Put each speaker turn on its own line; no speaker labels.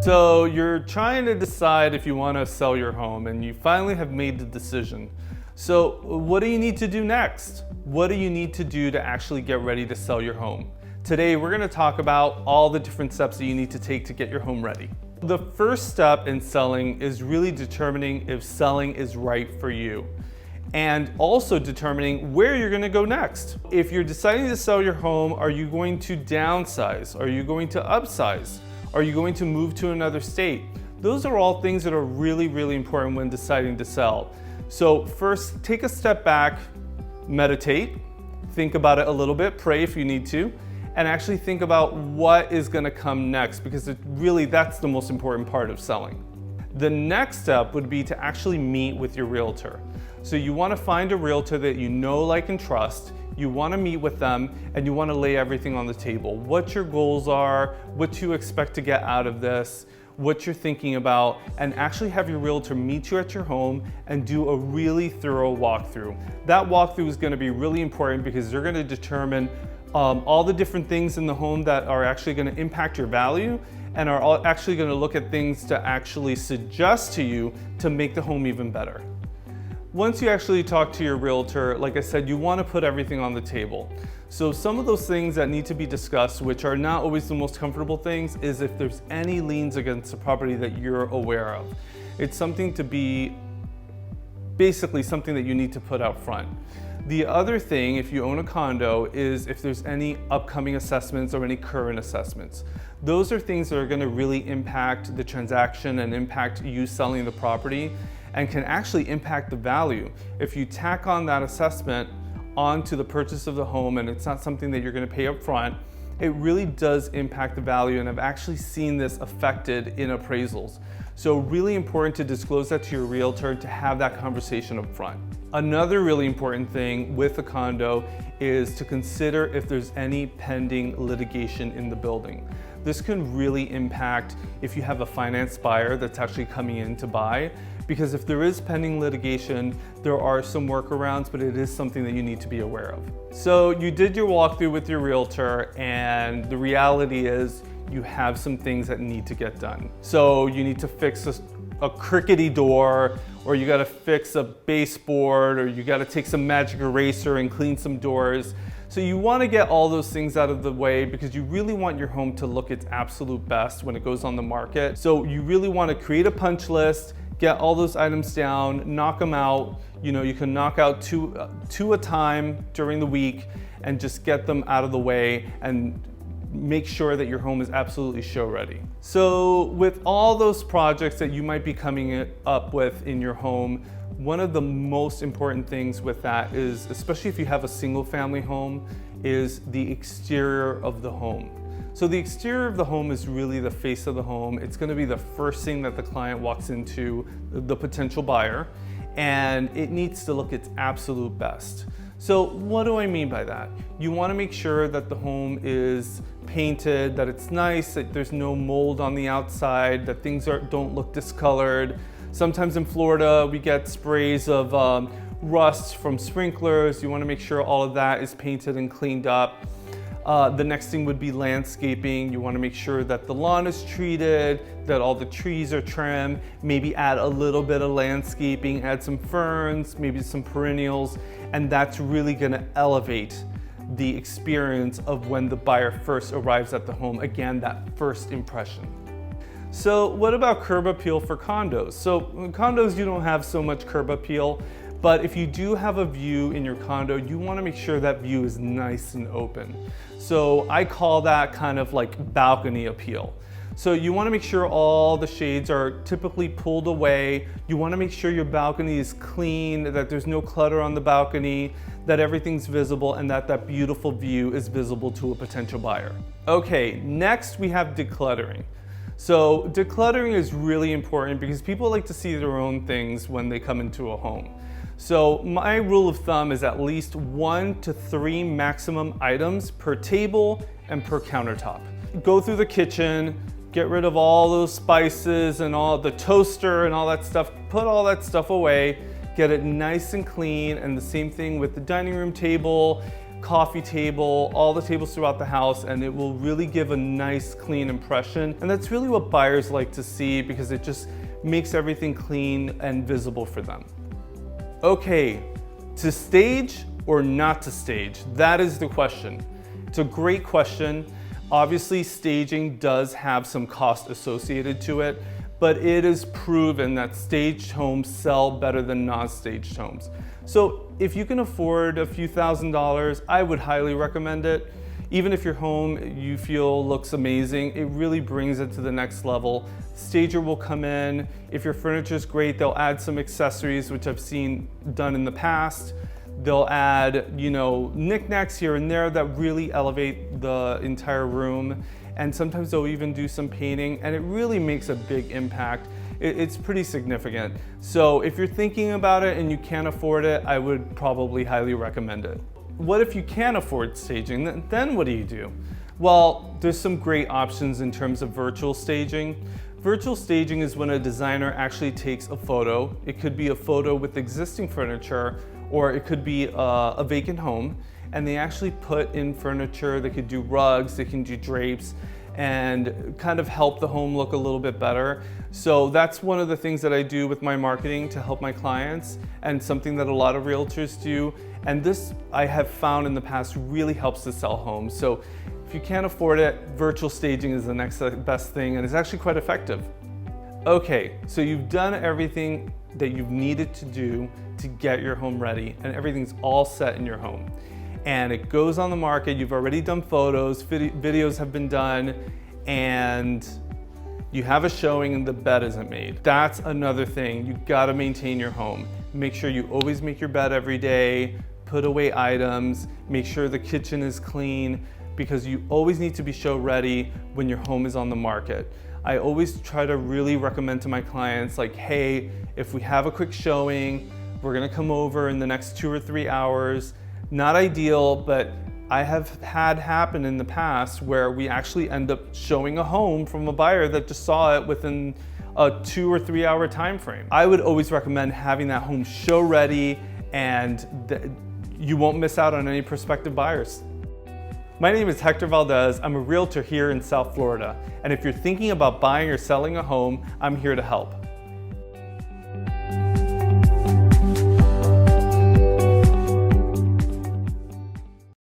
So you're trying to decide if you want to sell your home and you finally have made the decision. So what do you need to do next? What do you need to do to actually get ready to sell your home? Today we're going to talk about all the different steps that you need to take to get your home ready. The first step in selling is really determining if selling is right for you, and also determining where you're going to go next. If you're deciding to sell your home, are you going to downsize? Are you going to upsize? Are you going to move to another state? Those are all things that are really, really important when deciding to sell. So first, take a step back, meditate, think about it a little bit, pray if you need to, and actually think about what is going to come next, because that's the most important part of selling. The next step would be to actually meet with your realtor. So you want to find a realtor that you know, like, and trust. You want to meet with them and you want to lay everything on the table. What your goals are, what you expect to get out of this, what you're thinking about, and actually have your realtor meet you at your home and do a really thorough walkthrough. That walkthrough is going to be really important because they're going to determine all the different things in the home that are actually going to impact your value, and are actually going to look at things to actually suggest to you to make the home even better. Once you actually talk to your realtor, like I said, you want to put everything on the table. So some of those things that need to be discussed, which are not always the most comfortable things, is if there's any liens against the property that you're aware of. It's something to be, basically something that you need to put out front. The other thing, if you own a condo, is if there's any upcoming assessments or any current assessments. Those are things that are going to really impact the transaction and impact you selling the property, and can actually impact the value. If you tack on that assessment onto the purchase of the home and it's not something that you're going to pay up front, it really does impact the value, and I've actually seen this affected in appraisals. So really important to disclose that to your realtor, to have that conversation up front. Another really important thing with a condo is to consider if there's any pending litigation in the building. This can really impact if you have a financed buyer that's actually coming in to buy, because if there is pending litigation, there are some workarounds, but it is something that you need to be aware of. So you did your walkthrough with your realtor, and the reality is you have some things that need to get done. So you need to fix a crickety door, or you gotta fix a baseboard, or you gotta take some magic eraser and clean some doors. So you wanna get all those things out of the way because you really want your home to look its absolute best when it goes on the market. So you really wanna create a punch list, get all those items down, knock them out. You know, you can knock out two a time during the week and just get them out of the way and make sure that your home is absolutely show ready. So with all those projects that you might be coming up with in your home, one of the most important things with that is, especially if you have a single family home, is the exterior of the home. So the exterior of the home is really the face of the home. It's going to be the first thing that the client walks into, the potential buyer, and it needs to look its absolute best. So what do I mean by that? You want to make sure that the home is painted, that it's nice, that there's no mold on the outside, that things don't look discolored. Sometimes in Florida we get sprays of rust from sprinklers. You want to make sure all of that is painted and cleaned up. The next thing would be landscaping. You want to make sure that the lawn is treated, that all the trees are trimmed, maybe add a little bit of landscaping, add some ferns, maybe some perennials, and that's really going to elevate the experience of when the buyer first arrives at the home. Again, that first impression. So what about curb appeal for condos? So in condos, you don't have so much curb appeal, but if you do have a view in your condo, you want to make sure that view is nice and open. So I call that kind of like balcony appeal. So you want to make sure all the shades are typically pulled away. You want to make sure your balcony is clean, that there's no clutter on the balcony, that everything's visible, and that beautiful view is visible to a potential buyer. Okay, next we have decluttering. So decluttering is really important because people like to see their own things when they come into a home. So my rule of thumb is at least 1 to 3 maximum items per table and per countertop. Go through the kitchen, get rid of all those spices and all the toaster and all that stuff, put all that stuff away, get it nice and clean, and the same thing with the dining room table. coffee table, all the tables throughout the house, and it will really give a nice, clean impression. And that's really what buyers like to see because it just makes everything clean and visible for them. Okay, to stage or not to stage? That is the question. It's a great question. Obviously, staging does have some cost associated to it, but it is proven that staged homes sell better than non-staged homes. So if you can afford a few $1,000s, I would highly recommend it. Even if your home you feel looks amazing, it really brings it to the next level. Stager will come in. If your furniture is great, they'll add some accessories, which I've seen done in the past. They'll add, knickknacks here and there that really elevate the entire room. And sometimes they'll even do some painting, and it really makes a big impact. It's pretty significant. So if you're thinking about it and you can't afford it, I would probably highly recommend it. What if you can't afford staging? Then what do you do? Well, there's some great options in terms of virtual staging. Virtual staging is when a designer actually takes a photo. It could be a photo with existing furniture, or it could be a vacant home, and they actually put in furniture. They could do rugs, they can do drapes, and kind of help the home look a little bit better. So that's one of the things that I do with my marketing to help my clients, and something that a lot of realtors do. And this, I have found in the past, really helps to sell homes. So if you can't afford it, virtual staging is the next best thing, and it's actually quite effective. Okay, so you've done everything that you've needed to do to get your home ready, and everything's all set in your home. And it goes on the market, you've already done photos, videos have been done, and you have a showing and the bed isn't made. That's another thing. You gotta maintain your home. Make sure you always make your bed every day, put away items, make sure the kitchen is clean, because you always need to be show ready when your home is on the market. I always try to really recommend to my clients, like, hey, if we have a quick showing, we're gonna come over in the next 2 or 3 hours. Not ideal, but I have had happen in the past where we actually end up showing a home from a buyer that just saw it within a 2 or 3 hour time frame. I would always recommend having that home show ready, and you won't miss out on any prospective buyers. My name is Hector Valdes. I'm a realtor here in South Florida. And if you're thinking about buying or selling a home, I'm here to help.